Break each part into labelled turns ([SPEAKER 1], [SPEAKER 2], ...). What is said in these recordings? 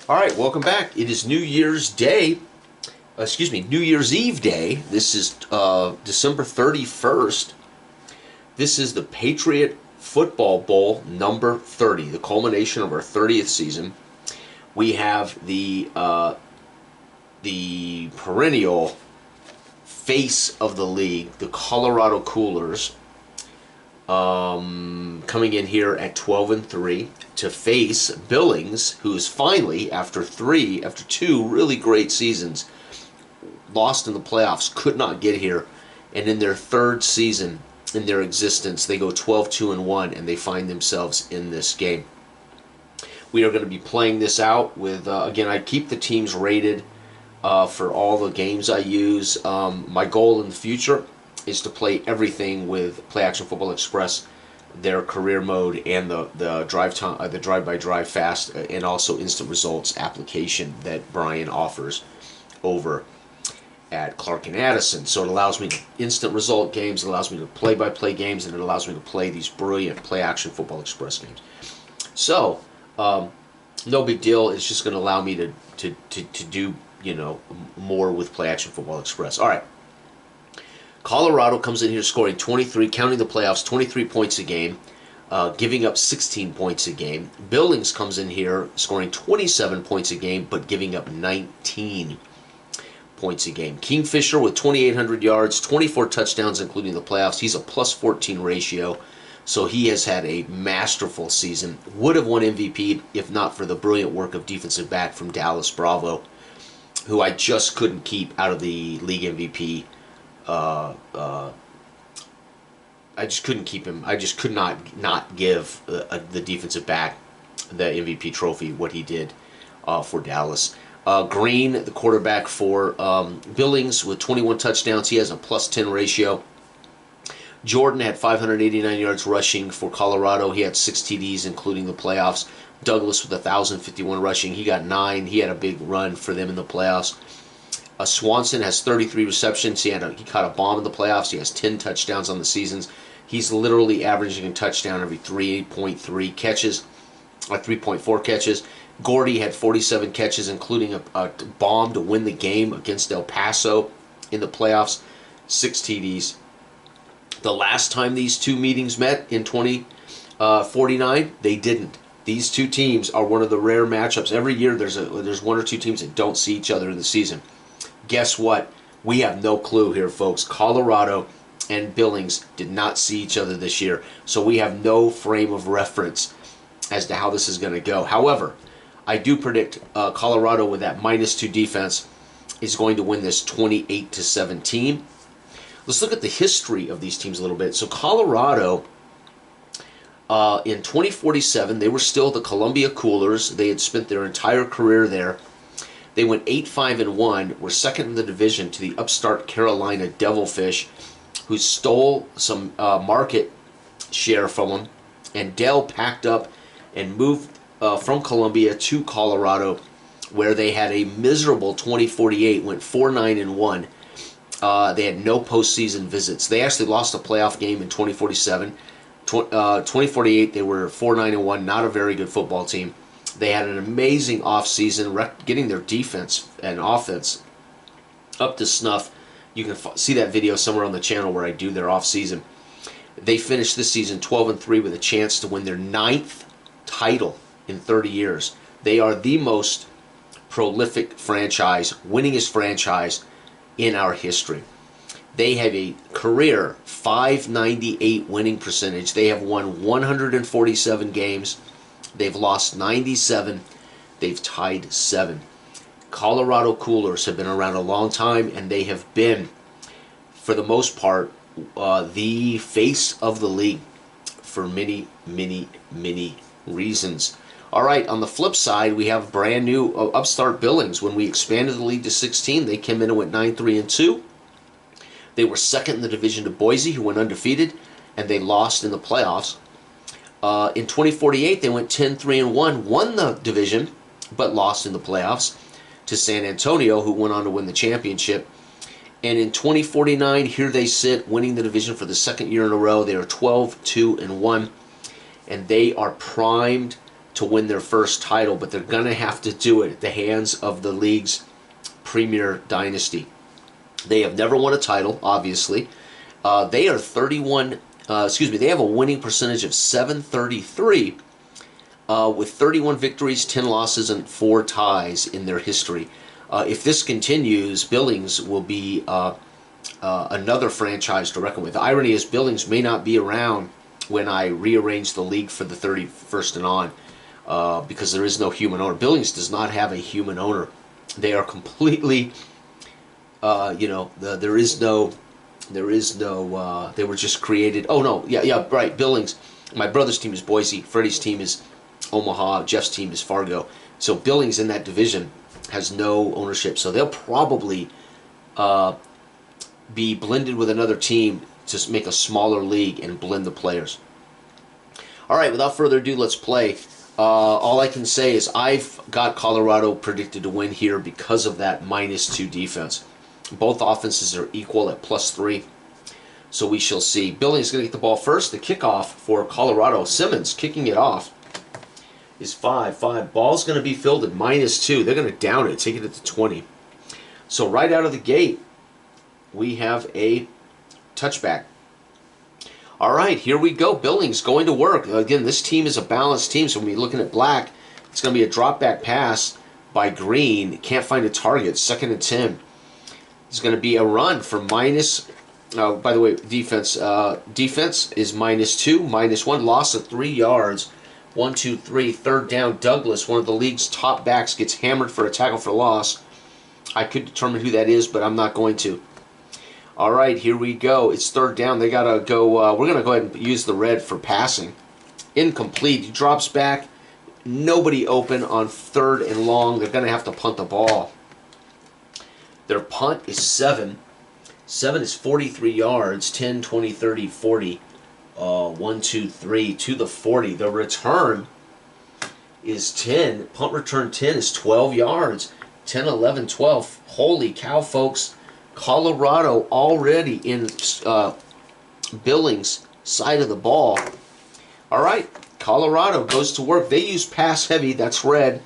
[SPEAKER 1] All right, welcome back. It is New Year's Day. New Year's Eve Day. This is December 31st. This is the Patriot Football Bowl number 30, the culmination of our 30th season. We have the perennial face of the league, the Colorado Coolers, coming in here at 12-3 to face Billings, who's finally, after two really great seasons, lost in the playoffs, could not get here, and in their third season in their existence, they go 12-2-1, and they find themselves in this game. We are going to be playing this out with, again, I keep the teams rated for all the games I use. My goal in the future is to play everything with Play Action Football Express, their career mode, and the drive by drive fast, and also instant results application that Brian offers over at Clark and Addison. So it allows me to instant result games, it allows me to play by play games, and it allows me to play these brilliant Play Action Football Express games. So no big deal. It's just going to allow me to do more with Play Action Football Express. All right. Colorado comes in here scoring 23, counting the playoffs, 23 points a game, giving up 16 points a game. Billings comes in here scoring 27 points a game, but giving up 19 points a game. Kingfisher with 2,800 yards, 24 touchdowns, including the playoffs. He's a plus 14 ratio, so he has had a masterful season. Would have won MVP if not for the brilliant work of defensive back from Dallas, Bravo, who I just couldn't keep out of the league MVP. I just couldn't keep him. I just could not give the defensive back the MVP trophy, what he did for Dallas. Green, the quarterback for Billings, with 21 touchdowns. He has a plus 10 ratio. Jordan had 589 yards rushing for Colorado. He had 6 TDs, including the playoffs. Douglas with 1,051 rushing. He got 9. He had a big run for them in the playoffs. Swanson has 33 receptions. He caught a bomb in the playoffs. He has 10 touchdowns on the seasons. He's literally averaging a touchdown every 3.3 catches, 3.4 catches. Gordy had 47 catches, including a bomb to win the game against El Paso in the playoffs, 6 TDs. The last time these two meetings met in 2049, they didn't. These two teams are one of the rare matchups. Every year there's one or two teams that don't see each other in the season. Guess what? We have no clue here, folks. Colorado and Billings did not see each other this year, so we have no frame of reference as to how this is going to go. However, I do predict Colorado, with that -2 defense, is going to win this 28-17. Let's look at the history of these teams a little bit. So Colorado, in 2047, they were still the Columbia Coolers. They had spent their entire career there. They went 8-5-1, were second in the division to the upstart Carolina Devilfish, who stole some market share from them. And Dell packed up and moved from Columbia to Colorado, where they had a miserable 2048, went 4-9-1. They had no postseason visits. They actually lost a playoff game in 2047. 2048, they were 4-9-1, not a very good football team. They had an amazing offseason, getting their defense and offense up to snuff. You can see that video somewhere on the channel where I do their offseason. They finished this season 12-3 with a chance to win their 9th title in 30 years. They are the most prolific franchise, winningest franchise in our history. They have a career .598 winning percentage. They have won 147 games. They've lost 97. They've tied 7. Colorado Coolers have been around a long time, and they have been, for the most part, the face of the league for many, many, many reasons. All right, on the flip side, we have brand new upstart Billings. When we expanded the league to 16, they came in and went 9-3-2. They were second in the division to Boise, who went undefeated, and they lost in the playoffs. In 2048, they went 10-3-1, won the division, but lost in the playoffs to San Antonio, who went on to win the championship. And in 2049, here they sit, winning the division for the second year in a row. They are 12-2-1, and they are primed to win their first title, but they're going to have to do it at the hands of the league's premier dynasty. They have never won a title, obviously. They are 31, they have a winning percentage of 733 with 31 victories, 10 losses, and 4 ties in their history. If this continues, Billings will be another franchise to reckon with. The irony is Billings may not be around when I rearrange the league for the 31st and on, because there is no human owner. Billings does not have a human owner. They are completely, there is no, they were just created. Oh no, yeah, right, Billings. My brother's team is Boise. Freddie's team is Omaha. Jeff's team is Fargo. So Billings in that division has no ownership. So they'll probably be blended with another team to make a smaller league and blend the players. All right, without further ado, let's play. All I can say is I've got Colorado predicted to win here because of that -2 defense. Both offenses are equal at +3. So we shall see. Billings is going to get the ball first. The kickoff for Colorado. Simmons kicking it off is 5-5. Ball's going to be filled at -2. They're going to down it, take it at the 20. So right out of the gate, we have a touchback. All right, here we go. Billings going to work. Again, this team is a balanced team, so when we're looking at black, it's going to be a drop back pass by Green. Can't find a target. 2nd and 10. It's going to be a run for minus. By the way, defense is -2, -1. Loss of 3 yards. 1, 2, 3. 3rd down. Douglas, one of the league's top backs, gets hammered for a tackle for loss. I could determine who that is, but I'm not going to. All right, here we go. It's 3rd down. They got to go. We're going to go ahead and use the red for passing. Incomplete. He drops back. Nobody open on 3rd and long. They're going to have to punt the ball. Their punt is 7. 7 is 43 yards. 10, 20, 30, 40. 1, 2, 3 to the 40. The return is 10. Punt return 10 is 12 yards. 10, 11, 12. Holy cow, folks. Colorado already in Billings' side of the ball. All right, Colorado goes to work. They use pass heavy, that's red,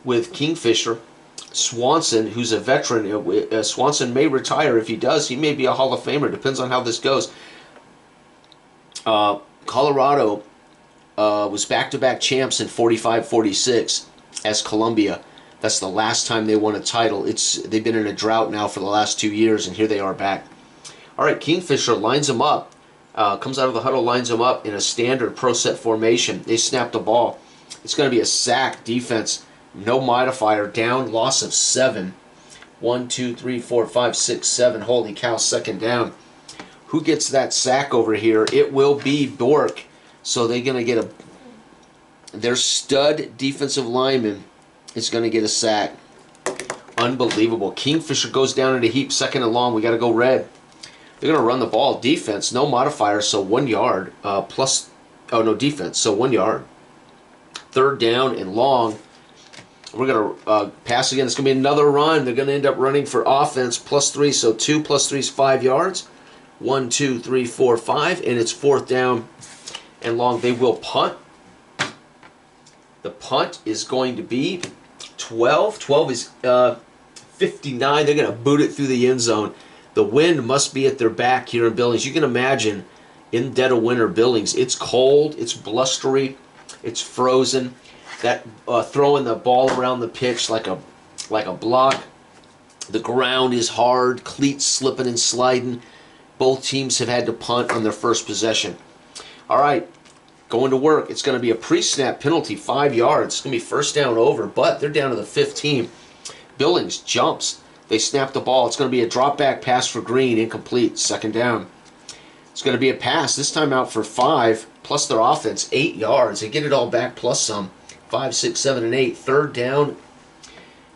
[SPEAKER 1] with Kingfisher. Swanson, who's a veteran, Swanson may retire. If he does, he may be a Hall of Famer. Depends on how this goes. Colorado was back-to-back champs in 45-46 as Columbia. That's the last time they won a title. They've been in a drought now for the last 2 years, and here they are back. All right, Kingfisher lines them up, comes out of the huddle, lines them up in a standard pro set formation. They snap the ball. It's going to be a sack defense, no modifier, down, loss of 7. 1, 2, 3, 4, 5, 6, 7. Holy cow, 2nd down. Who gets that sack over here? It will be Bork. So they're going to get their stud defensive lineman is going to get a sack. Unbelievable. Kingfisher goes down in a heap, 2nd and long. We got to go red. They're going to run the ball. Defense, no modifier, so 1 yard. Defense, so 1 yard. 3rd down and long. We're going to pass again. It's going to be another run. They're going to end up running for offense, +3, so 2 + 3 is 5 yards. 1, 2, 3, 4, 5, and it's 4th down and long. They will punt. The punt is going to be 12. 12 is 59. They're going to boot it through the end zone. The wind must be at their back here in Billings. You can imagine in dead of winter Billings, it's cold, it's blustery, it's frozen. That throwing the ball around the pitch like a block. The ground is hard, cleats slipping and sliding. Both teams have had to punt on their first possession. All right, going to work. It's going to be a pre-snap penalty, 5 yards. It's going to be 1st down over, but they're down to the 15. Billings jumps. They snap the ball. It's going to be a drop-back pass for Green, incomplete, 2nd down. It's going to be a pass, this time out for 5, plus their offense, 8 yards. They get it all back, plus some. 5, 6, 7, and 8. 3rd down,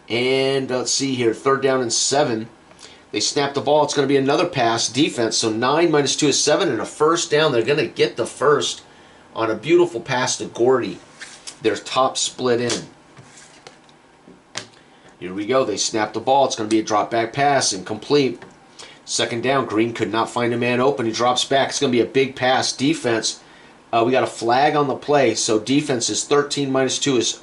[SPEAKER 1] and let's see here, 3rd down and 7. They snap the ball. It's going to be another pass. Defense, so 9 - 2 is 7, and a 1st down. They're going to get the first on a beautiful pass to Gordy. Their top split in. Here we go. They snap the ball. It's going to be a drop-back pass, incomplete. 2nd down. Green could not find a man open. He drops back. It's going to be a big pass. Defense We got a flag on the play, so defense is 13 minus 2 is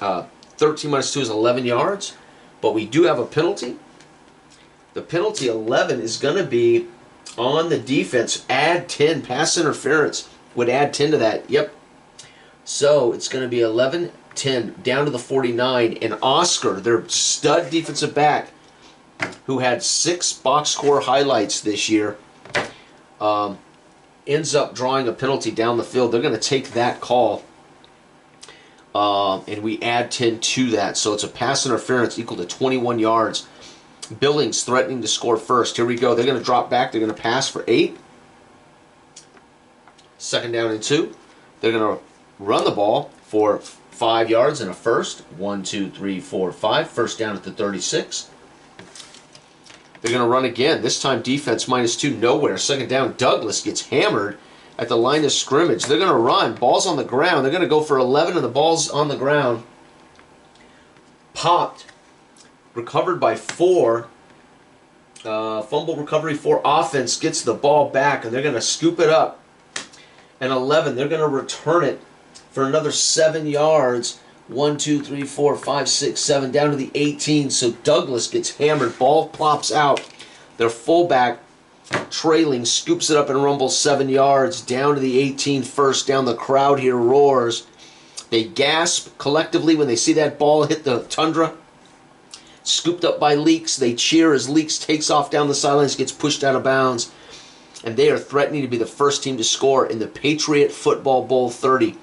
[SPEAKER 1] 11 yards, but we do have a penalty. The penalty 11 is going to be on the defense. Add 10. Pass interference would add 10 to that. Yep. So it's going to be 11-10 down to the 49. And Oscar, their stud defensive back, who had 6 box score highlights this year, ends up drawing a penalty down the field. They're going to take that call, and we add 10 to that. So it's a pass interference equal to 21 yards. Billings threatening to score first. Here we go. They're going to drop back. They're going to pass for 8. 2nd down and 2. They're going to run the ball for 5 yards and a first. 1, 2, 3, 4, 5. First down at the 36. They're going to run again. This time defense -2, nowhere. 2nd down. Douglas gets hammered at the line of scrimmage. They're going to run. Ball's on the ground. They're going to go for 11, and the ball's on the ground. Popped. Recovered by 4. Fumble recovery for offense. Gets the ball back, and they're going to scoop it up. And 11, they're going to return it for another 7 yards. 1, 2, 3, 4, 5, 6, 7, down to the 18. So Douglas gets hammered. Ball plops out. Their fullback, trailing, scoops it up and rumbles 7 yards. Down to the 18, first down. The crowd here roars. They gasp collectively when they see that ball hit the tundra. Scooped up by Leaks. They cheer as Leaks takes off down the sidelines, gets pushed out of bounds. And they are threatening to be the first team to score in the Patriot Football Bowl 30.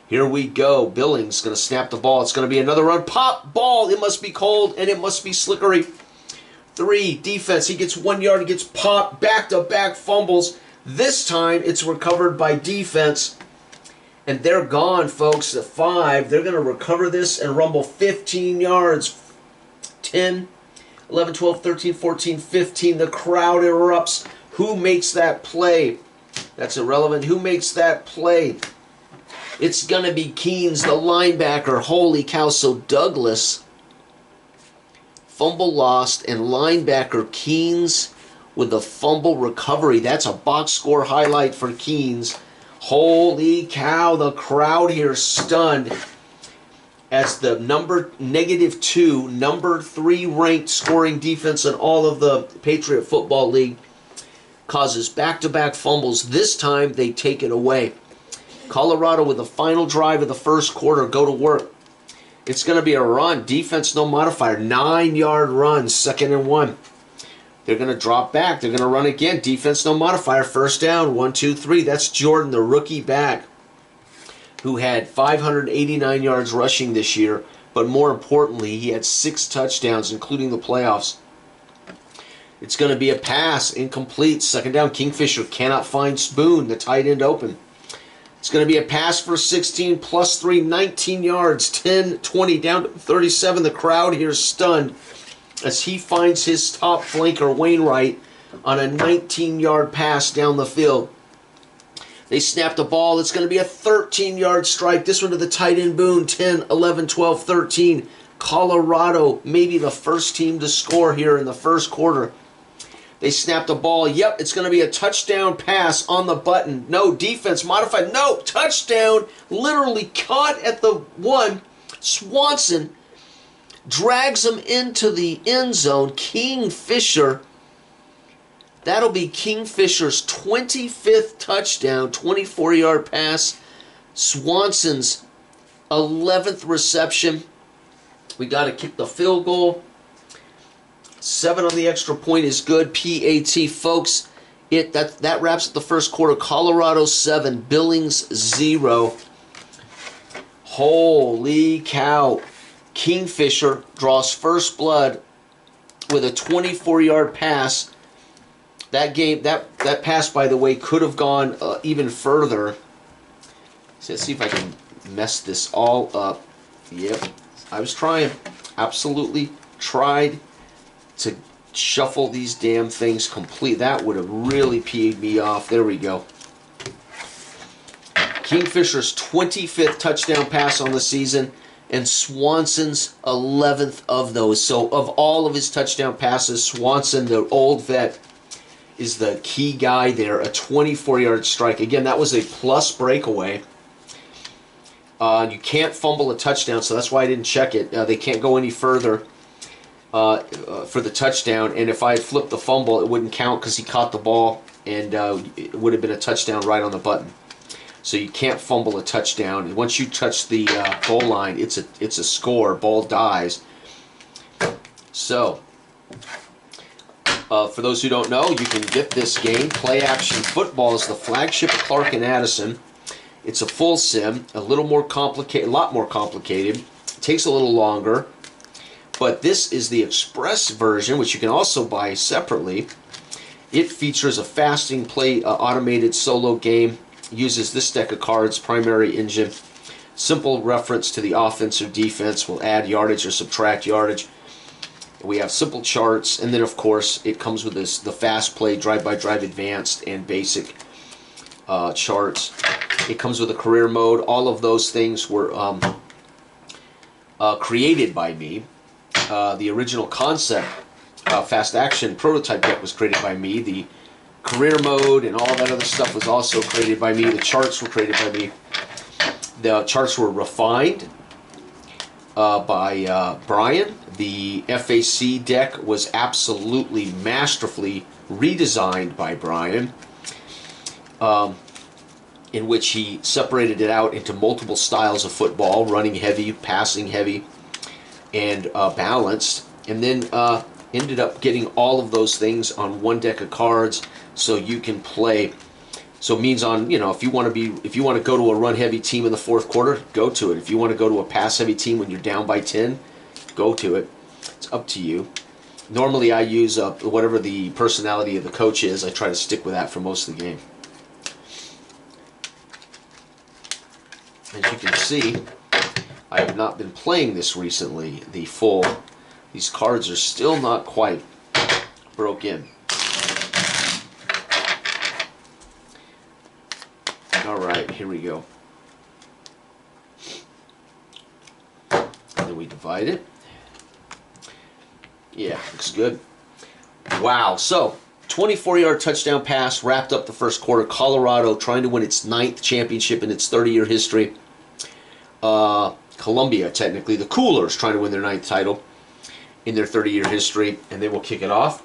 [SPEAKER 1] Here we go. Billings going to snap the ball. It's going to be another run. Pop, ball. It must be cold, and it must be slickery. 3, defense. He gets 1 yard. He gets popped. Back-to-back fumbles. This time, it's recovered by defense. And they're gone, folks. At 5, they're going to recover this and rumble 15 yards. 10, 11, 12, 13, 14, 15. The crowd erupts. Who makes that play? That's irrelevant. Who makes that play? It's going to be Keynes, the linebacker. Holy cow. So Douglas, fumble lost, and linebacker Keynes with the fumble recovery. That's a box score highlight for Keynes. Holy cow. The crowd here stunned as the -2, number 3 ranked scoring defense in all of the Patriot Football League causes back-to-back fumbles. This time they take it away. Colorado with the final drive of the first quarter. Go to work. It's going to be a run. Defense no modifier. 9-yard run. 2nd and 1. They're going to drop back. They're going to run again. Defense no modifier. First down. 1, 2, 3. That's Jordan, the rookie back, who had 589 yards rushing this year. But more importantly, he had 6 touchdowns, including the playoffs. It's going to be a pass. Incomplete. 2nd down. Kingfisher cannot find Spoon, the tight end, open. It's going to be a pass for 16 plus 3, 19 yards, 10, 20, down to 37. The crowd here is stunned as he finds his top flanker, Wainwright, on a 19-yard pass down the field. They snap the ball. It's going to be a 13-yard strike. This one to the tight end, Boone. 10, 11, 12, 13. Colorado, maybe the first team to score here in the first quarter. They snap the ball. Yep, it's going to be a touchdown pass on the button. No, defense modified. No, touchdown. Literally caught at the 1. Swanson drags him into the end zone. Kingfisher. That'll be Kingfisher's 25th touchdown, 24-yard pass. Swanson's 11th reception. We got to kick the field goal. 7 on the extra point is good. PAT, folks. That wraps up the first quarter. Colorado 7, Billings 0. Holy cow. Kingfisher draws first blood with a 24-yard pass. That pass, by the way, could have gone even further. So let's see if I can mess this all up. Yep, I was trying. Absolutely tried to shuffle these damn things complete. That would have really peed me off. There we go. Kingfisher's 25th touchdown pass on the season, and Swanson's 11th of those. So of all of his touchdown passes, Swanson, the old vet, is the key guy there. A 24-yard strike. Again, that was a plus breakaway. You can't fumble a touchdown, so that's why I didn't check it. They can't go any further for the touchdown. And if I had flipped the fumble, it wouldn't count because he caught the ball, and it would have been a touchdown right on the button. So you can't fumble a touchdown. And once you touch the goal line, it's a score. Ball dies. So, for those who don't know, you can get this game. Play Action Football is the flagship of Clark and Addison. It's a full sim, a little more complicated, a lot more complicated. It takes a little longer. But this is the Express version, which you can also buy separately. It features a fasting play automated solo game. Uses this deck of cards, primary engine. Simple reference to the offense or defense. Will add yardage or subtract yardage. We have simple charts, and then of course it comes with the fast play, drive-by-drive advanced, and basic charts. It comes with a career mode. All of those things were created by me. The original concept, fast action prototype deck, was created by me. The career mode and all that other stuff was also created by me. The charts were created by me. The charts were refined by Brian. The FAC deck was absolutely masterfully redesigned by Brian, in which he separated it out into multiple styles of football: running heavy, passing heavy, and balanced. And then ended up getting all of those things on one deck of cards, so you can play. So it means on, if you want to go to a run heavy team in the fourth quarter, go to it. If you want to go to a pass heavy team when you're down by 10, go to it. It's up to you. Normally I use whatever the personality of the coach is. I try to stick with that for most of the game. As you can see, I have not been playing this recently. These cards are still not quite broke in. Alright, here we go. And then we divide it. Yeah, looks good. Wow, so 24-yard touchdown pass wrapped up the first quarter. Colorado trying to win its 9th championship in its 30-year history. Columbia, technically, the Coolers trying to win their 9th title in their 30-year history, and they will kick it off.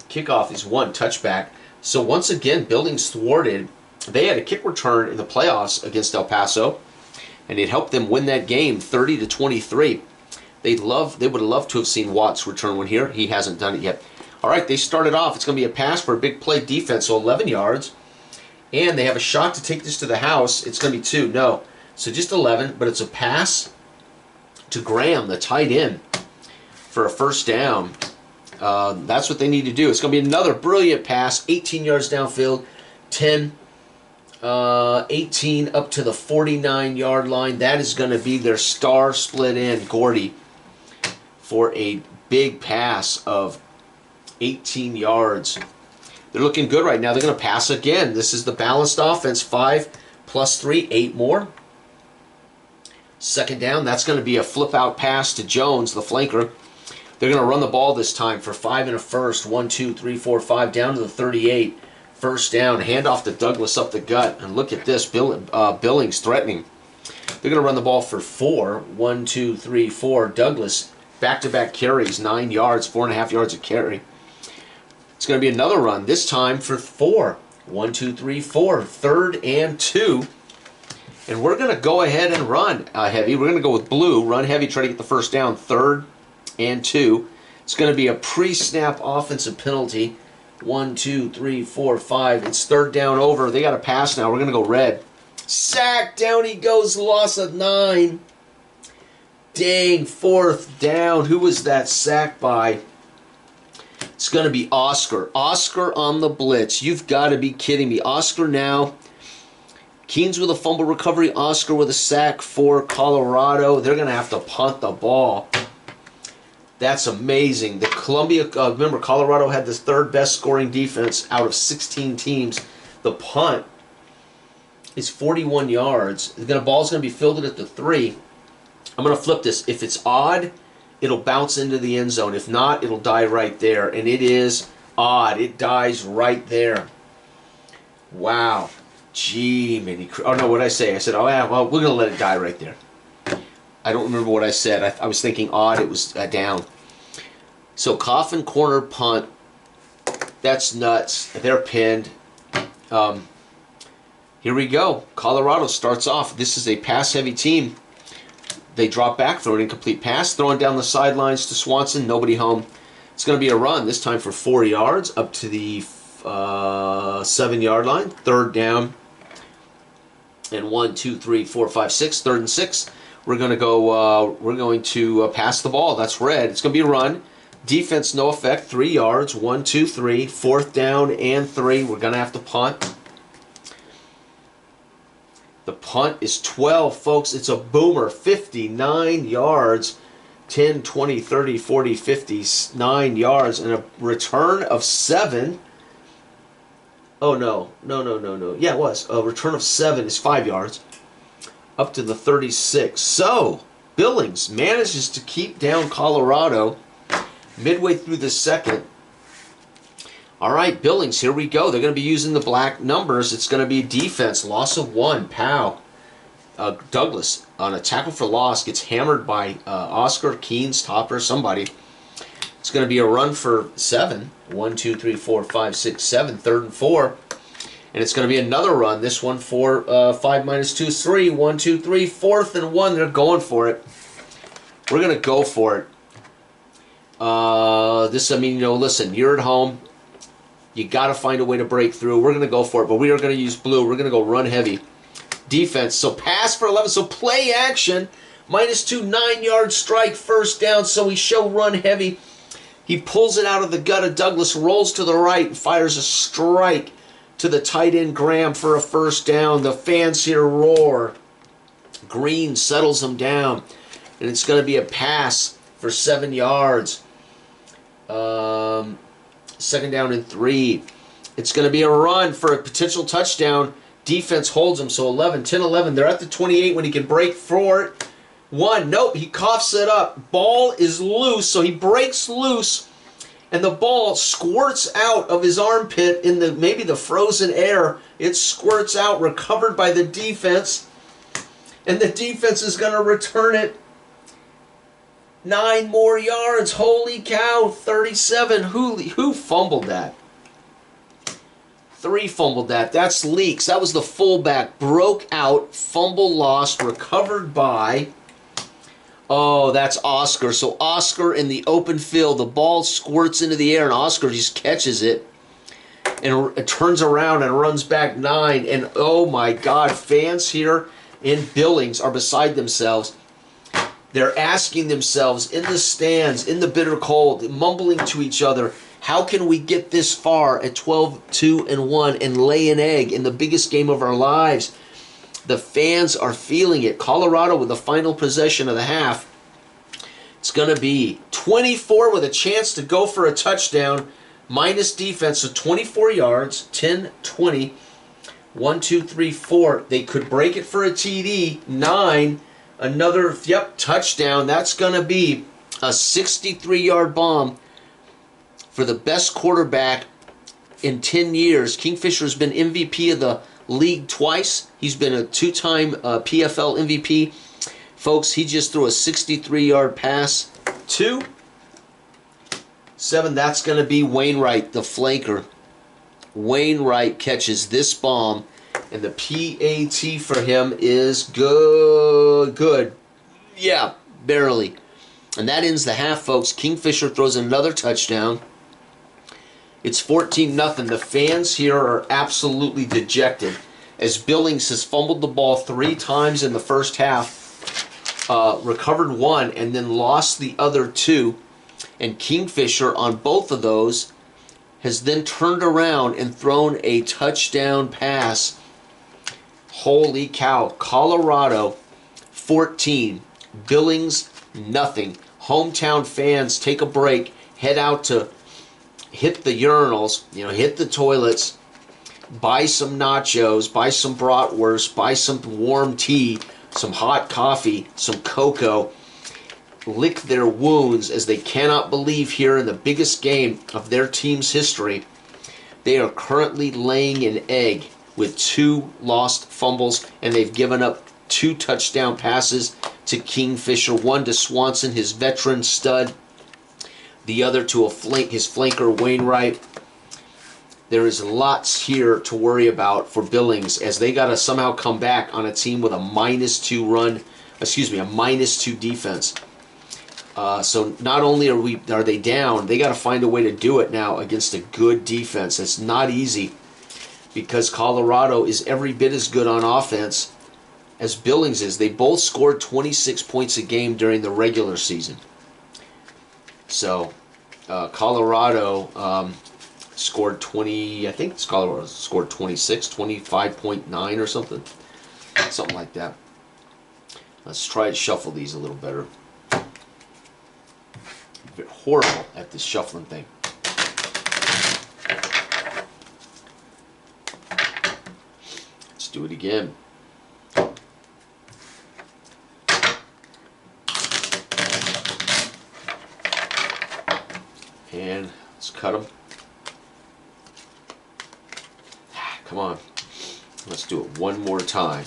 [SPEAKER 1] Kickoff is one touchback. So once again, Billings thwarted. They had a kick return in the playoffs against El Paso, and it helped them win that game 30-23. They would have loved to have seen Watts return one here. He hasn't done it yet. All right, they started off. It's going to be a pass for a big play defense, so 11 yards. And they have a shot to take this to the house. It's going to be 2. No. So just 11, but it's a pass to Graham, the tight end, for a first down. That's what they need to do. It's going to be another brilliant pass, 18 yards downfield, 10, 18 up to the 49-yard line. That is going to be their star split end, Gordy, for a big pass of 18 yards. They're looking good right now. They're going to pass again. This is the balanced offense. 5 plus 3, 8 more. Second down. That's going to be a flip-out pass to Jones, the flanker. They're going to run the ball this time for 5 and a first. 1, 2, 3, 4, 5, down to the 38. First down. Handoff to Douglas up the gut. And look at this. Billings threatening. They're going to run the ball for 4. 1, 2, 3, 4. Douglas, back-to-back carries, 9 yards, 4.5 yards a carry. It's going to be another run, this time for 4. 1, 2, 3, 4. 3rd and 2. And we're going to go ahead and run heavy. We're going to go with blue. Run heavy, try to get the first down. 3rd and 2. It's going to be a pre-snap offensive penalty. 1, 2, 3, 4, 5. It's 3rd down over. They got a pass now. We're going to go red. Sack. Down he goes. Loss of 9. Dang. 4th down. Who was that sacked by? It's going to be Oscar. Oscar on the blitz. You've got to be kidding me. Oscar now. Keynes with a fumble recovery. Oscar with a sack for Colorado. They're going to have to punt the ball. That's amazing. The Columbia, remember, Colorado had the 3rd best scoring defense out of 16 teams. The punt is 41 yards. The ball's going to be fielded at the 3. I'm going to flip this. If it's odd, it'll bounce into the end zone. If not, it'll die right there. And it is odd. It dies right there. Wow. Gee, mini. Oh, no, what did I say? I said, oh, yeah, well, we're going to let it die right there. I don't remember what I said. I was thinking odd. It was down. So, coffin corner punt. That's nuts. They're pinned. Here we go. Colorado starts off. This is a pass-heavy team. They drop back, throw an incomplete pass, throwing down the sidelines to Swanson. Nobody home. It's going to be a run, this time for 4 yards, up to the 7-yard line. Third down. And 1, 2, 3, 4, 5, 6. Third and 6. We're going to go. We're going to pass the ball. That's red. It's going to be a run. Defense, no effect. 3 yards. 1, 2, 3. Fourth down and 3. We're going to have to punt. The punt is 12, folks. It's a boomer. 59 yards. 10, 20, 30, 40, 59 yards. And a return of 7. Oh, no. No. Yeah, it was. A return of 7 is 5 yards. Up to the 36. So, Billings manages to keep down Colorado midway through the second. All right, Billings, here we go. They're going to be using the black numbers. It's going to be defense, loss of 1. Pow. Douglas, on a tackle for loss, gets hammered by Oscar, Keynes, Topper, somebody. It's going to be a run for 7. 1, 2, 3, 4, 5, 6, 7. Third and 4. And it's going to be another run. This one for 5 minus 2 is 3. 1, 2, 3. Fourth and 1. They're going for it. We're going to go for it. Listen, you're at home. You got to find a way to break through. We're going to go for it, but we are going to use blue. We're going to go run heavy. Defense. So pass for 11. So play action. Minus 2, 9-yard strike. First down. So we show run heavy. He pulls it out of the gut of Douglas, rolls to the right, and fires a strike to the tight end Graham for a first down. The fans here roar. Green settles them down. And it's going to be a pass for 7 yards. Second down and 3. It's going to be a run for a potential touchdown. Defense holds him. So 11, 10, 11. They're at the 28 when he can break for it. 1. Nope. He coughs it up. Ball is loose. So he breaks loose. And the ball squirts out of his armpit in maybe the frozen air. It squirts out, recovered by the defense. And the defense is going to return it. 9 more yards. Holy cow. 37. Who fumbled that? 3 fumbled that. That's Leaks. That was the fullback. Broke out. Fumble lost. Recovered by... Oh, that's Oscar. So Oscar in the open field. The ball squirts into the air and Oscar just catches it. And it turns around and runs back 9. And oh my God, fans here in Billings are beside themselves. They're asking themselves in the stands, in the bitter cold, mumbling to each other, how can we get this far at 12-2-1 and lay an egg in the biggest game of our lives? The fans are feeling it. Colorado with the final possession of the half. It's going to be 24 with a chance to go for a touchdown. Minus defense, so 24 yards, 10, 20, 1, 2, 3, 4. They could break it for a TD. 9. Another, touchdown. That's going to be a 63-yard bomb for the best quarterback in 10 years. Kingfisher has been MVP of the league twice. He's been a 2-time PFL MVP. Folks, he just threw a 63-yard pass. 2. 7, that's going to be Wainwright, the flanker. Wainwright catches this bomb. And the PAT for him is good. Yeah, barely. And that ends the half, folks. Kingfisher throws another touchdown. It's 14-0. The fans here are absolutely dejected as Billings has fumbled the ball 3 times in the first half, recovered 1, and then lost the other 2. And Kingfisher on both of those has then turned around and thrown a touchdown pass. Holy cow. Colorado 14, Billings nothing. Hometown fans take a break, head out to hit the urinals, hit the toilets, buy some nachos, buy some bratwurst, buy some warm tea, some hot coffee, some cocoa. lick their wounds as they cannot believe here in the biggest game of their team's history. They are currently laying an egg with 2 lost fumbles, and they've given up 2 touchdown passes to Kingfisher, one to Swanson, his veteran stud, the other to his flanker Wainwright. There is lots here to worry about for Billings as they got to somehow come back on a team with a -2 defense. So not only are they down, they got to find a way to do it now against a good defense. It's not easy because Colorado is every bit as good on offense as Billings is. They both scored 26 points a game during the regular season. So Colorado scored 20, I think it's Colorado scored 26, 25.9 or something like that. Let's try to shuffle these a little better. Bit horrible at this shuffling thing. Let's do it again. And let's cut them. Come on. Let's do it one more time.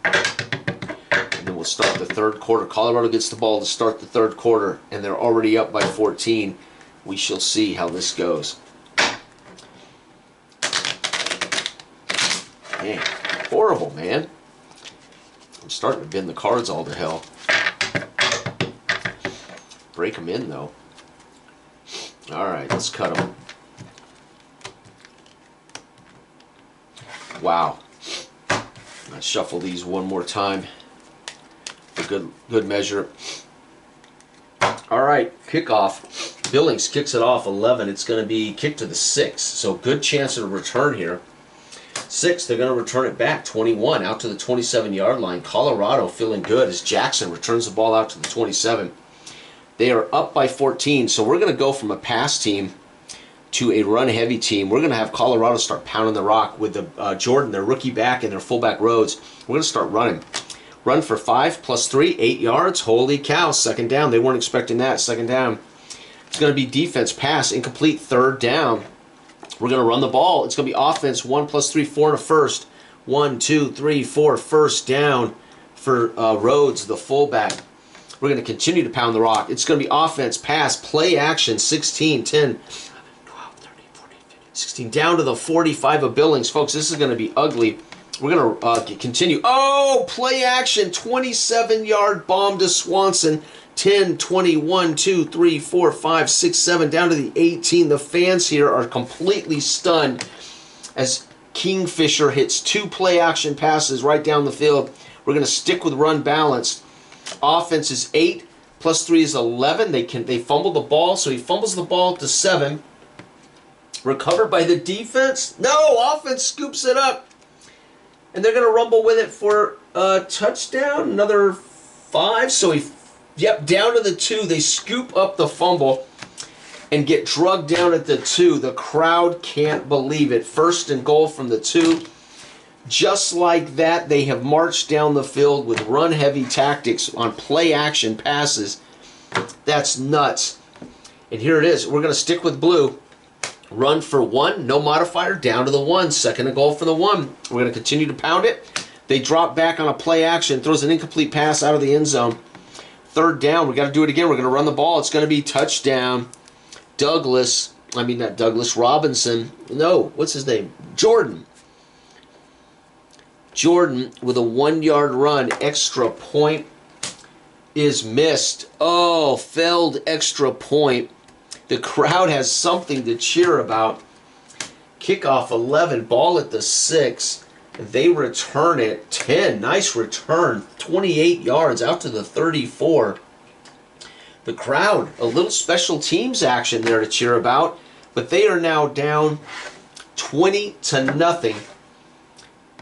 [SPEAKER 1] And then we'll start the third quarter. Colorado gets the ball to start the third quarter, and they're already up by 14. We shall see how this goes. Man, horrible, man. I'm starting to bend the cards all to hell. Break them in, though. All right, let's cut them. Wow. Let's shuffle these one more time. A good measure. All right, kickoff. Billings kicks it off 11. It's going to be kicked to the 6. So good chance of a return here. 6, they're going to return it back. 21 out to the 27-yard line. Colorado feeling good as Jackson returns the ball out to the 27. They are up by 14. So we're going to go from a pass team to a run-heavy team. We're going to have Colorado start pounding the rock with the Jordan, their rookie back, and their fullback Rhodes. We're going to start running. Run for 5 plus 3, 8 yards. Holy cow, second down. They weren't expecting that, second down. It's going to be defense, pass, incomplete, third down. We're going to run the ball. It's going to be offense, 1 plus 3, 4 and a first. 1, 2, 3, 4, first down for Rhodes, the fullback. We're going to continue to pound the rock. It's going to be offense, pass, play action, 16, 10, 16 down to the 45 of Billings. Folks, this is going to be ugly. We're going to continue. Oh, play action, 27-yard bomb to Swanson. 10, 20, 1, 2, 3, 4, 5, 6, 7, down to the 18. The fans here are completely stunned as Kingfisher hits 2 play action passes right down the field. We're going to stick with run balance. Offense is 8, plus 3 is 11. They fumble the ball, so he fumbles the ball to 7. Recovered by the defense. No, offense scoops it up. And they're going to rumble with it for a touchdown. Another 5. So down to the 2. They scoop up the fumble and get drugged down at the 2. The crowd can't believe it. First and goal from the 2. Just like that, they have marched down the field with run-heavy tactics on play-action passes. That's nuts. And here it is. We're going to stick with blue. Run for 1, no modifier, down to the 1. Second and goal for the 1. We're going to continue to pound it. They drop back on a play action, throws an incomplete pass out of the end zone. Third down, we got to do it again. We're going to run the ball. It's going to be touchdown. Robinson. No, what's his name? Jordan with a 1-yard run. Extra point is missed. Oh, failed extra point. The crowd has something to cheer about. Kickoff 11, ball at the 6. They return it 10. Nice return. 28 yards out to the 34. The crowd, a little special teams action there to cheer about. But they are now down 20-0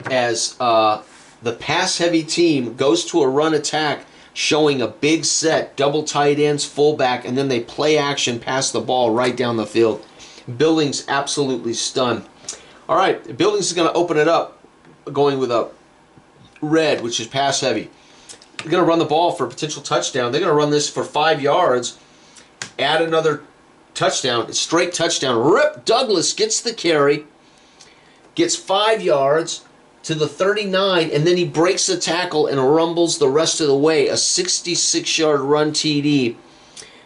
[SPEAKER 1] as the pass-heavy team goes to a run attack, showing a big set, double tight ends, fullback, and then they play action, pass the ball right down the field. Billings absolutely stunned. All right, Billings is going to open it up, going with a red, which is pass heavy. They're going to run the ball for a potential touchdown. They're going to run this for 5 yards, add another touchdown, straight touchdown. Rip Douglas gets the carry, gets 5 yards to the 39, and then he breaks the tackle and rumbles the rest of the way. A 66-yard run TD,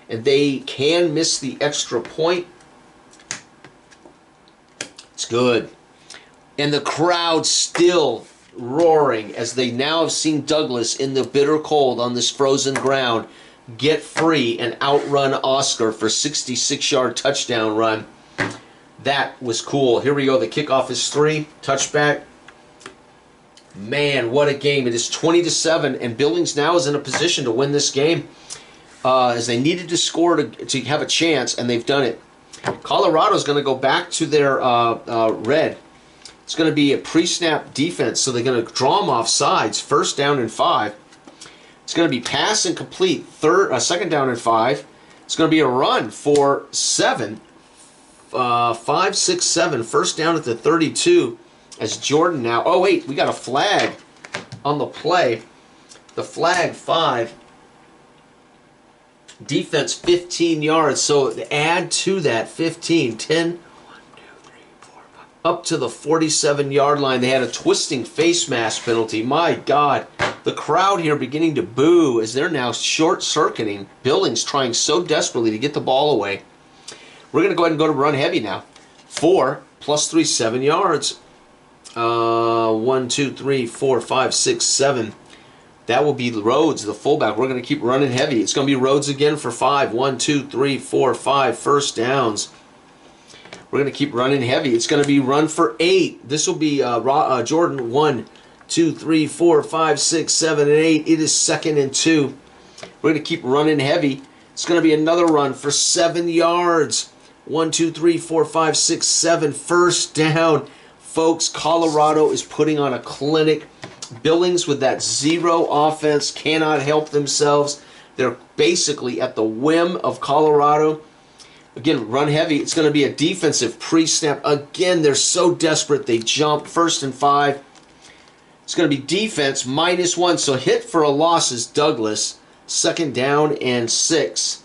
[SPEAKER 1] and they can miss the extra point. It's good. And the crowd still roaring as they now have seen Douglas in the bitter cold on this frozen ground get free and outrun Oscar for 66-yard touchdown run. That was cool. Here we go. The kickoff is 3. Touchback. Man, what a game. It is 20-7, and Billings now is in a position to win this game as they needed to score to have a chance, and they've done it. Colorado's going to go back to their red. It's going to be a pre-snap defense, so they're going to draw them off sides. 1st down and 5. It's going to be pass and complete. 2nd down and 5. It's going to be a run for 7. 5, 6, 7. 1st down at the 32. As Jordan now. Oh wait, we got a flag on the play. The flag 5. Defense 15 yards. So add to that 15, 10. Up to the 47-yard line. They had a twisting face mask penalty. My God. The crowd here beginning to boo as they're now short-circuiting. Billings trying so desperately to get the ball away. We're going to go ahead and go to run heavy now. 4 plus 3, 7 yards. 1, 2, 3, 4, 5, 6, 7. That will be Rhodes, the fullback. We're going to keep running heavy. It's going to be Rhodes again for 5. 1, 2, 3, 4, 5. 1st downs. We're going to keep running heavy. It's going to be run for 8. This will be Jordan. 1, 2, 3, 4, 5, 6, 7, and 8. It is 2nd and 2. We're going to keep running heavy. It's going to be another run for 7 yards. 1, 2, 3, 4, 5, 6, 7. 1st down. Folks, Colorado is putting on a clinic. Billings with that 0 offense cannot help themselves. They're basically at the whim of Colorado. Again, run heavy. It's going to be a defensive pre-snap. Again, they're so desperate. They jump. 1st and 5. It's going to be defense -1. So hit for a loss is Douglas. 2nd down and 6.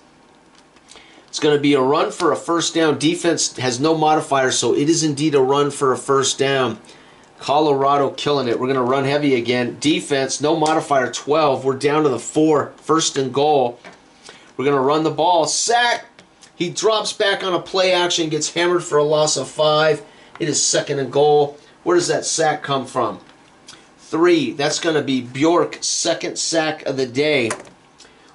[SPEAKER 1] It's going to be a run for a 1st down. Defense has no modifier, so it is indeed a run for a 1st down. Colorado killing it. We're going to run heavy again. Defense, no modifier, 12. We're down to the 4. 1st and goal. We're going to run the ball. Sack. He drops back on a play action, gets hammered for a loss of 5. It is 2nd and goal. Where does that sack come from? 3. That's going to be Bjork's 2nd sack of the day.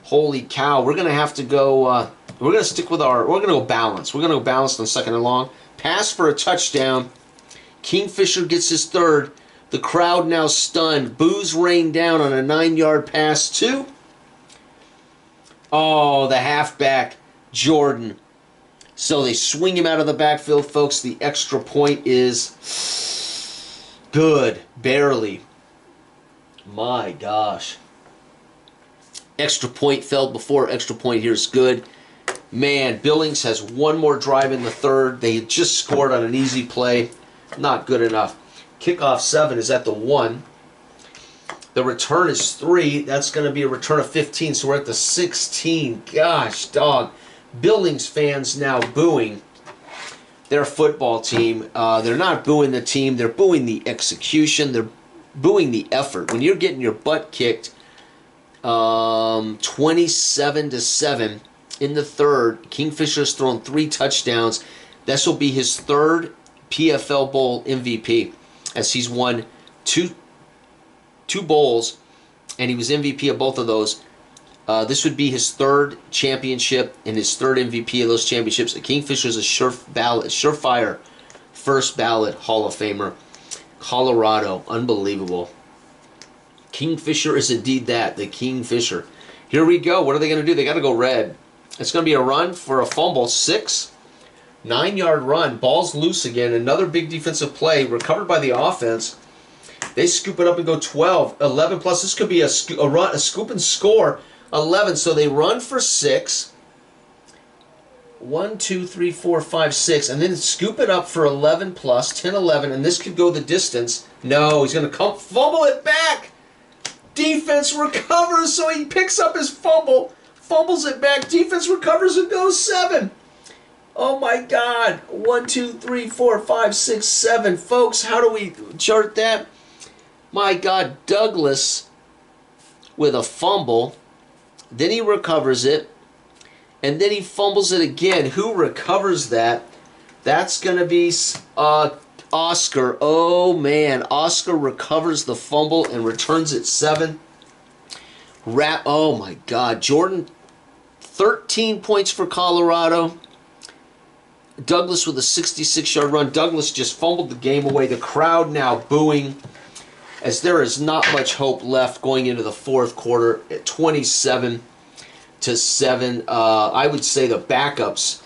[SPEAKER 1] Holy cow. We're going to have to go, we're going to stick with we're going to go balance. We're going to go balanced on 2nd and long. Pass for a touchdown. Kingfisher gets his 3rd. The crowd now stunned. Boos rain down on a 9-yard pass to, oh, the halfback, Jordan. So they swing him out of the backfield, folks. The extra point is good. Barely. My gosh. Extra point fell before. Extra point here is good. Man, Billings has one more drive in the 3rd. They had just scored on an easy play. Not good enough. Kickoff 7 is at the 1. The return is 3. That's going to be a return of 15, so we're at the 16. Gosh, dog. Billings fans now booing their football team. They're not booing the team. They're booing the execution. They're booing the effort. When you're getting your butt kicked 27-7 in the 3rd, Kingfisher's thrown 3 touchdowns. This will be his 3rd PFL Bowl MVP, as he's won two bowls, and he was MVP of both of those. This would be his 3rd championship and his 3rd MVP of those championships. Kingfisher's a surefire first ballot Hall of Famer. Colorado, unbelievable. Kingfisher is indeed that, the Kingfisher. Here we go. What are they going to do? They got to go red. It's going to be a run for a fumble. 6. 9-yard run. Ball's loose again. Another big defensive play. Recovered by the offense. They scoop it up and go 12. 11 plus. This could be a scoop and score. 11. So they run for 6. 1, 2, 3, 4, 5, 6. And then scoop it up for 11 plus. 10, 11. And this could go the distance. No, he's going to come fumble it back. Defense recovers, so he picks up his fumble, fumbles it back. Defense recovers and goes 7. Oh my God. 1, 2, 3, 4, 5, 6, 7. Folks, how do we chart that? My God, Douglas with a fumble. Then he recovers it. And then he fumbles it again. Who recovers that? That's going to be Oscar. Oh, man. Oscar recovers the fumble and returns it 7. Oh, my God. Jordan, 13 points for Colorado. Douglas with a 66-yard run. Douglas just fumbled the game away. The crowd now booing as there is not much hope left going into the fourth quarter at 27-7. I would say the backups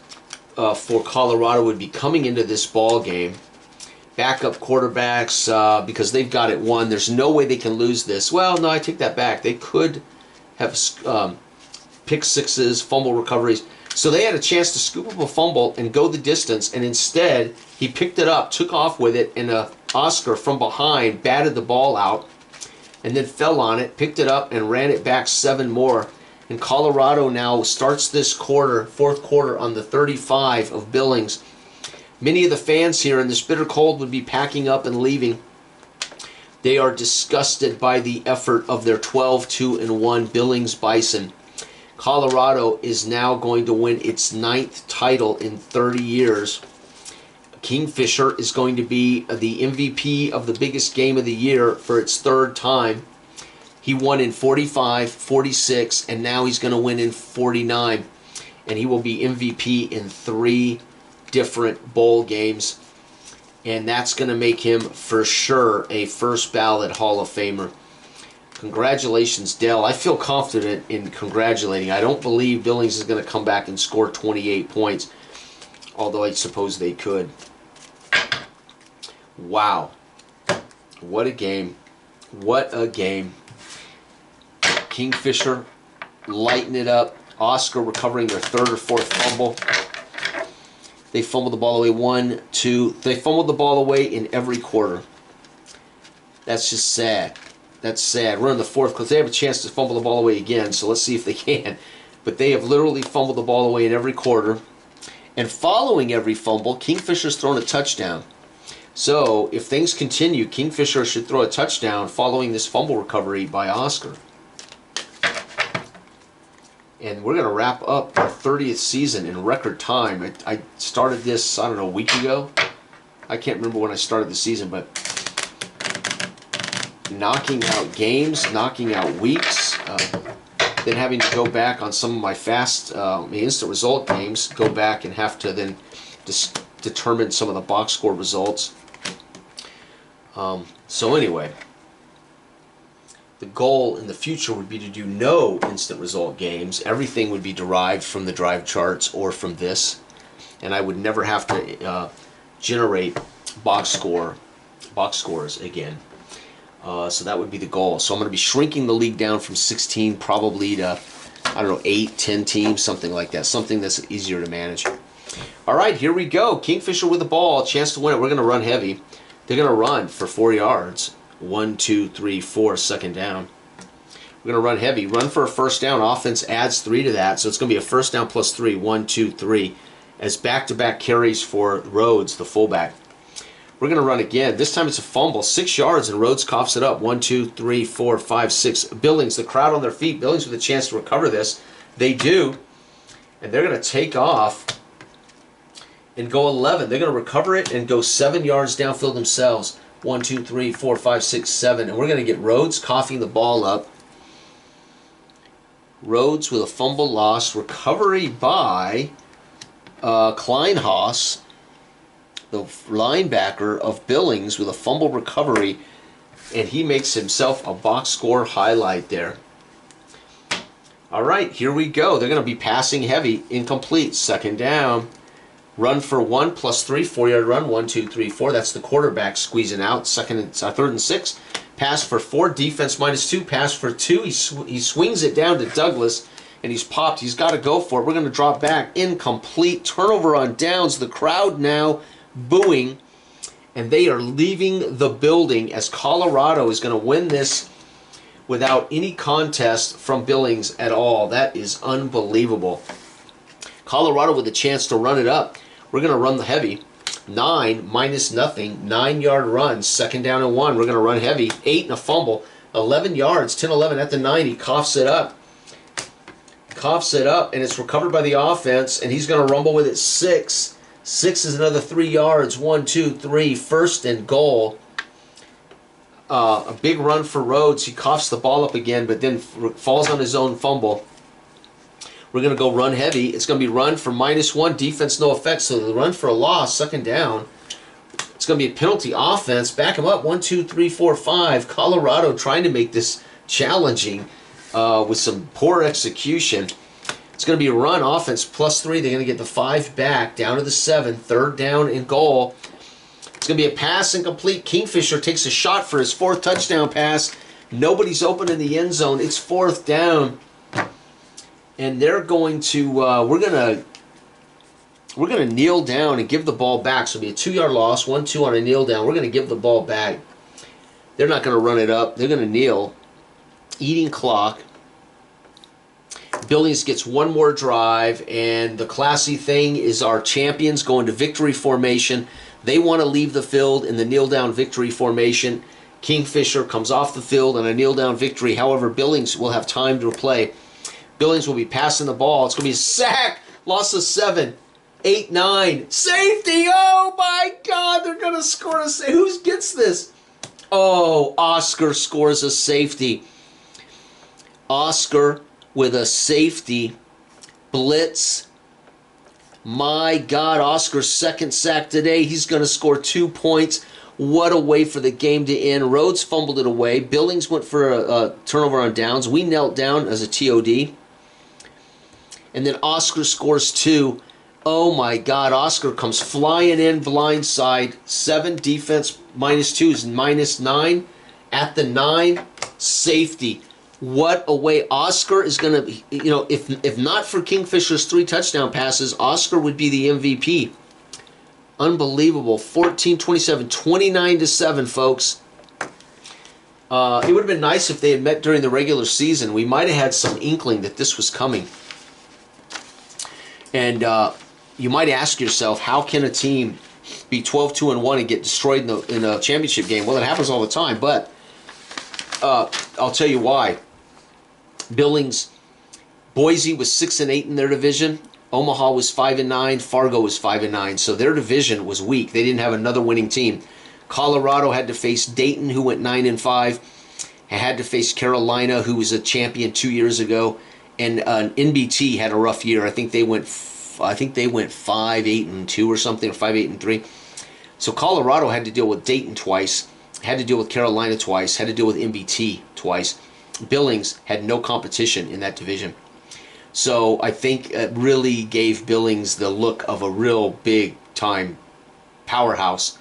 [SPEAKER 1] for Colorado would be coming into this ball game. Backup quarterbacks because they've got it won. There's no way they can lose this. Well, no, I take that back. They could have pick sixes, fumble recoveries. So they had a chance to scoop up a fumble and go the distance, and instead he picked it up, took off with it, and Oscar from behind batted the ball out and then fell on it, picked it up, and ran it back 7 more. And Colorado now starts this quarter, fourth quarter, on the 35 of Billings. Many of the fans here in this bitter cold would be packing up and leaving. They are disgusted by the effort of their 12-2-1 Billings Bison. Colorado is now going to win its 9th title in 30 years. Kingfisher is going to be the MVP of the biggest game of the year for its 3rd time. He won in 45, 46, and now he's going to win in 49. And he will be MVP in 3 different bowl games. And that's going to make him, for sure, a first ballot Hall of Famer. Congratulations, Dell. I feel confident in congratulating. I don't believe Billings is going to come back and score 28 points, although I suppose they could. Wow. What a game. What a game. Kingfisher lighting it up. Oscar recovering their 3rd or 4th fumble. They fumbled the ball away 1, 2. They fumbled the ball away in every quarter. That's just sad. That's sad. We're in the 4th because they have a chance to fumble the ball away again, so let's see if they can. But they have literally fumbled the ball away in every quarter. And following every fumble, Kingfisher's thrown a touchdown. So if things continue, Kingfisher should throw a touchdown following this fumble recovery by Oscar. And we're going to wrap up our 30th season in record time. I started this, I don't know, a week ago. I can't remember when I started the season, but knocking out games, knocking out weeks, then having to go back on some of my instant result games, go back and have to then determine some of the box score results. So anyway, the goal in the future would be to do no instant result games. Everything would be derived from the drive charts or from this, and I would never have to generate box scores again. So that would be the goal. So I'm going to be shrinking the league down from 16 probably to, I don't know, 8, 10 teams, something like that. Something that's easier to manage. All right, here we go. Kingfisher with the ball, chance to win it. We're going to run heavy. They're going to run for 4 yards. 1, 2, 3, 4, 2nd down. We're going to run heavy. Run for a first down. Offense adds 3 to that, so it's going to be a first down plus 3. 1, 2, 3. As back-to-back carries for Rhodes, the fullback. We're going to run again. This time it's a fumble. 6 yards, and Rhodes coughs it up. 1, 2, 3, 4, 5, 6. Billings, the crowd on their feet. Billings with a chance to recover this. They do. And they're going to take off and go 11. They're going to recover it and go 7 yards downfield themselves. 1, 2, 3, 4, 5, 6, 7. And we're going to get Rhodes coughing the ball up. Rhodes with a fumble loss. Recovery by Kleinhaus, the linebacker of Billings, with a fumble recovery. And he makes himself a box score highlight there. All right, here we go. They're going to be passing heavy. Incomplete. 2nd down. Run for 1 plus 3, 4-yard run. 1, 2, 3, 4. That's the quarterback squeezing out. 3rd and 6. Pass for 4. Defense -2. Pass for 2. He swings it down to Douglas, and he's popped. He's got to go for it. We're going to drop back. Incomplete. Turnover on downs. The crowd now booing, and they are leaving the building as Colorado is going to win this without any contest from Billings at all. That is unbelievable. Colorado with a chance to run it up. We're going to run the heavy. 9 minus nothing. 9-yard run. 2nd down and 1. We're going to run heavy. 8 and a fumble. 11 yards. 10-11 at the 90. Coughs it up. Coughs it up, and it's recovered by the offense, and he's going to rumble with it. 6. 6 is another 3 yards. 1, 2, 3. 1st and goal. A big run for Rhodes. He coughs the ball up again, but then falls on his own fumble. We're going to go run heavy. It's going to be run for -1. Defense no effect, so the run for a loss. 2nd down. It's going to be a penalty offense. Back him up. 1, 2, 3, 4, 5. Colorado trying to make this challenging with some poor execution. It's going to be a run offense +3. They're going to get the 5 back down to the 7. 3rd down and goal. It's going to be a pass incomplete. Kingfisher takes a shot for his 4th touchdown pass. Nobody's open in the end zone. It's 4th down. And they're going to, we're going to kneel down and give the ball back. So it'll be a 2-yard loss, 1-2 on a kneel down. We're going to give the ball back. They're not going to run it up. They're going to kneel. Eating clock. Billings gets one more drive, and the classy thing is our champions go into victory formation. They want to leave the field in the kneel-down victory formation. Kingfisher comes off the field in a kneel-down victory. However, Billings will have time to play. Billings will be passing the ball. It's going to be a sack. Loss of 7. 8, 9. Safety! Oh, my God! They're going to score a safety. Who gets this? Oh, Oscar scores a safety. Oscar with a safety. Blitz. My God, Oscar's 2nd sack today. He's going to score 2 points. What a way for the game to end. Rhodes fumbled it away. Billings went for a turnover on downs. We knelt down as a TOD. And then Oscar scores 2. Oh my God, Oscar comes flying in blindside. 7 defense -2 is -9. At the 9, safety. What a way. Oscar is going to, you know, if not for Kingfisher's 3 touchdown passes, Oscar would be the MVP. Unbelievable. 14-27, 29-7, folks. It would have been nice if they had met during the regular season. We might have had some inkling that this was coming. And you might ask yourself, how can a team be 12-2-1 and get destroyed in a championship game? Well, it happens all the time, but I'll tell you why. Billings, Boise was 6-8 in their division. Omaha was 5-9. Fargo was 5-9. So their division was weak. They didn't have another winning team. Colorado had to face Dayton, who went 9-5. Had to face Carolina, who was a champion 2 years ago. And NBT had a rough year. I think they went 5-8-2 or something, or 5-8-3. So Colorado had to deal with Dayton twice, had to deal with Carolina twice, had to deal with NBT twice. Billings had no competition in that division. So I think it really gave Billings the look of a real big-time powerhouse.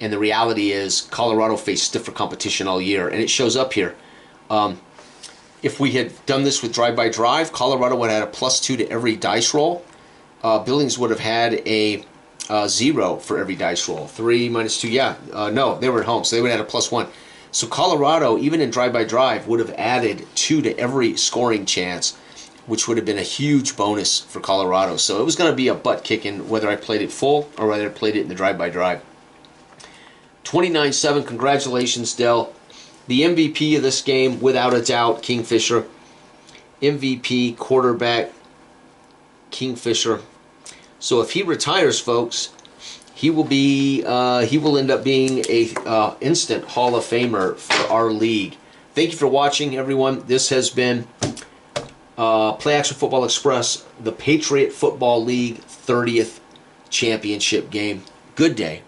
[SPEAKER 1] And the reality is Colorado faced stiffer competition all year, and it shows up here. If we had done this with drive-by-drive, Colorado would have had a +2 to every dice roll. Billings would have had a 0 for every dice roll. 3 minus 2, yeah. No, they were at home, so they would have had a +1. So Colorado, even in drive-by-drive, would have added 2 to every scoring chance, which would have been a huge bonus for Colorado. So it was going to be a butt-kicking whether I played it full or whether I played it in the drive-by-drive. 29-7, congratulations, Dell. The MVP of this game, without a doubt, Kingfisher. MVP, quarterback, Kingfisher. So if he retires, folks, he will end up being a instant Hall of Famer for our league. Thank you for watching, everyone. This has been Play Action Football Express, the Patriot Football League 30th championship game. Good day.